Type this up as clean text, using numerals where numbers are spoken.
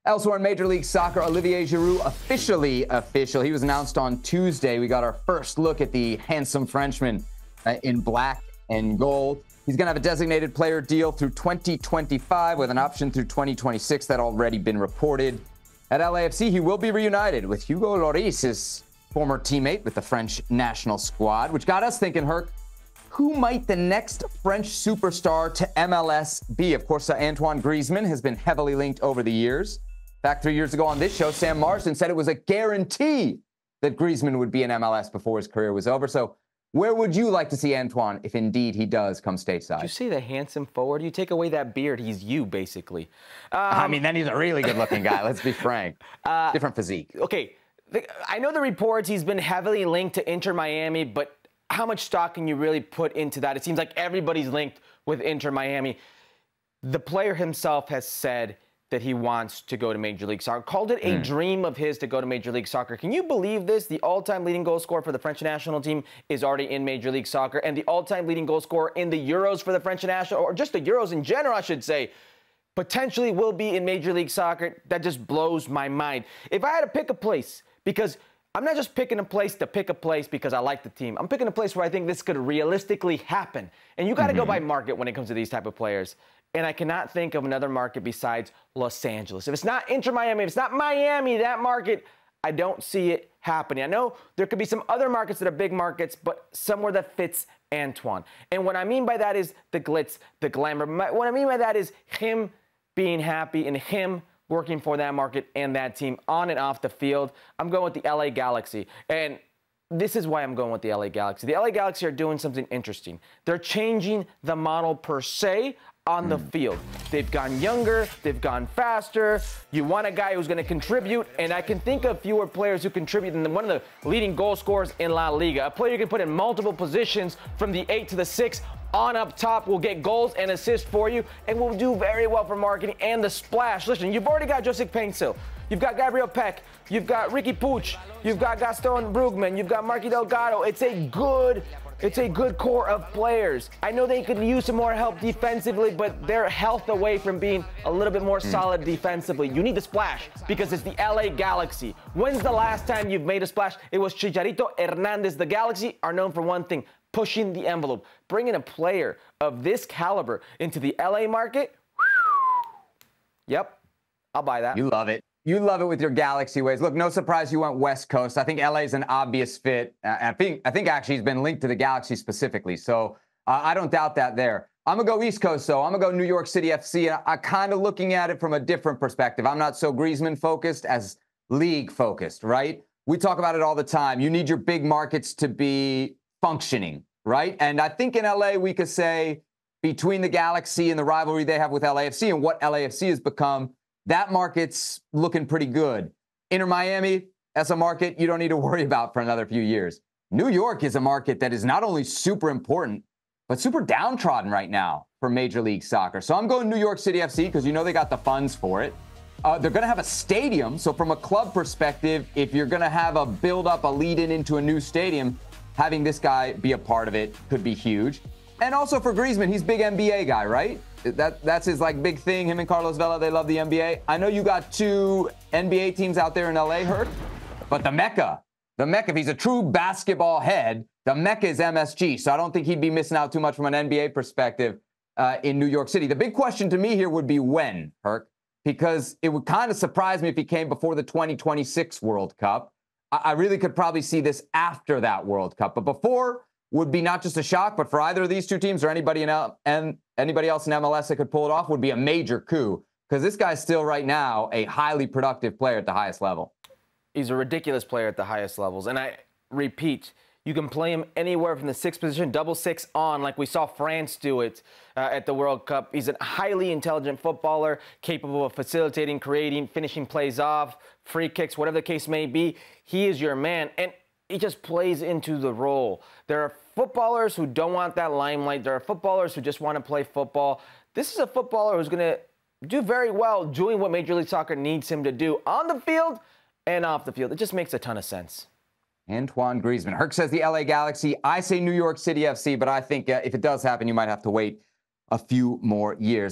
Elsewhere in Major League Soccer, Olivier Giroud officially official. He was announced on Tuesday. We got our first look at the handsome Frenchman in black and gold. He's going to have a designated player deal through 2025 with an option through 2026 that already been reported. At LAFC, he will be reunited with Hugo Lloris, his former teammate with the French national squad, which got us thinking, Herc, who might the next French superstar to MLS be? Of course, Antoine Griezmann has been heavily linked over the years. In fact, 3 years ago on this show, Sam Marsden said it was a guarantee that Griezmann would be in MLS before his career was over. So where would you like to see Antoine if indeed he does come stateside? Did you see the handsome forward? You take away that beard, he's you, basically. I mean, then he's a really good-looking guy. Let's be frank. Different physique. Okay, I know the reports he's been heavily linked to Inter Miami, but how much stock can you really put into that? It seems like everybody's linked with Inter Miami. The player himself has said that he wants to go to Major League Soccer, called it a dream of his to go to Major League Soccer. Can you believe this? The all-time leading goal scorer for the French national team is already in Major League Soccer, and the all-time leading goal scorer in the Euros for the French national, or just the Euros in general, I should say, potentially will be in Major League Soccer. That just blows my mind. If I had to pick a place, because I'm not just picking a place to pick a place because I like the team. I'm picking a place where I think this could realistically happen. And you got to go by market when it comes to these type of players. And I cannot think of another market besides Los Angeles. If it's not Inter Miami, if it's not Miami, that market, I don't see it happening. I know there could be some other markets that are big markets, but somewhere that fits Antoine. And what I mean by that is the glitz, the glamour. What I mean by that is him being happy and him working for that market and that team on and off the field. I'm going with the LA Galaxy. And this is why I'm going with the LA Galaxy. The LA Galaxy are doing something interesting. They're changing the model per se on the field. They've gone younger, they've gone faster. You want a guy who's going to contribute, and I can think of fewer players who contribute than one of the leading goal scorers in La Liga. A player you can put in multiple positions from the 8 to the 6 on up top, will get goals and assists for you, and will do very well for marketing and the splash. Listen, you've already got Joseph Painsil, you've got Gabriel Peck, you've got Ricky Puig, you've got Gaston Brugman, you've got Marky Delgado. It's a good core of players. I know they could use some more help defensively, but they're health away from being a little bit more solid defensively. You need the splash because it's the LA Galaxy. When's the last time you've made a splash? It was Chicharito Hernandez. The Galaxy are known for one thing: pushing the envelope. Bringing a player of this caliber into the LA market, yep, I'll buy that. You love it. You love it with your Galaxy ways. Look, no surprise you went West Coast. I think LA is an obvious fit. I think actually he's been linked to the Galaxy specifically, so I don't doubt that there. I'm going to go East Coast, though. I'm going to go New York City FC. I'm kind of looking at it from a different perspective. I'm not so Griezmann-focused as league-focused, right? We talk about it all the time. You need your big markets to be functioning, right? And I think in LA we could say between the Galaxy and the rivalry they have with LAFC and what LAFC has become, that market's looking pretty good. Inter Miami, that's a market you don't need to worry about for another few years. New York is a market that is not only super important, but super downtrodden right now for Major League Soccer. So I'm going New York City FC because you know they got the funds for it. They're going to have a stadium. So from a club perspective, if you're going to have a build-up, a lead-in into a new stadium, having this guy be a part of it could be huge. And also for Griezmann, he's a big NBA guy, right? That's his big thing. Him and Carlos Vela, they love the NBA. I know you got 2 NBA teams out there in LA, Herc, but the Mecca, if he's a true basketball head, the Mecca is MSG. So I don't think he'd be missing out too much from an NBA perspective in New York City. The big question to me here would be when, Herc, because it would kind of surprise me if he came before the 2026 World Cup. I really could probably see this after that World Cup, but before would be not just a shock, but for either of these 2 teams or anybody else in MLS that could pull it off would be a major coup, because this guy's still right now a highly productive player at the highest level. He's a ridiculous player at the highest levels, and I repeat, you can play him anywhere from the 6th position, double 6 on, like we saw France do it at the World Cup. He's a highly intelligent footballer, capable of facilitating, creating, finishing plays off, free kicks, whatever the case may be. He is your man, and he just plays into the role. There are footballers who don't want that limelight. There are footballers who just want to play football. This is a footballer who's going to do very well doing what Major League Soccer needs him to do on the field and off the field. It just makes a ton of sense. Antoine Griezmann. Herc says the LA Galaxy. I say New York City FC, but I think if it does happen, you might have to wait a few more years.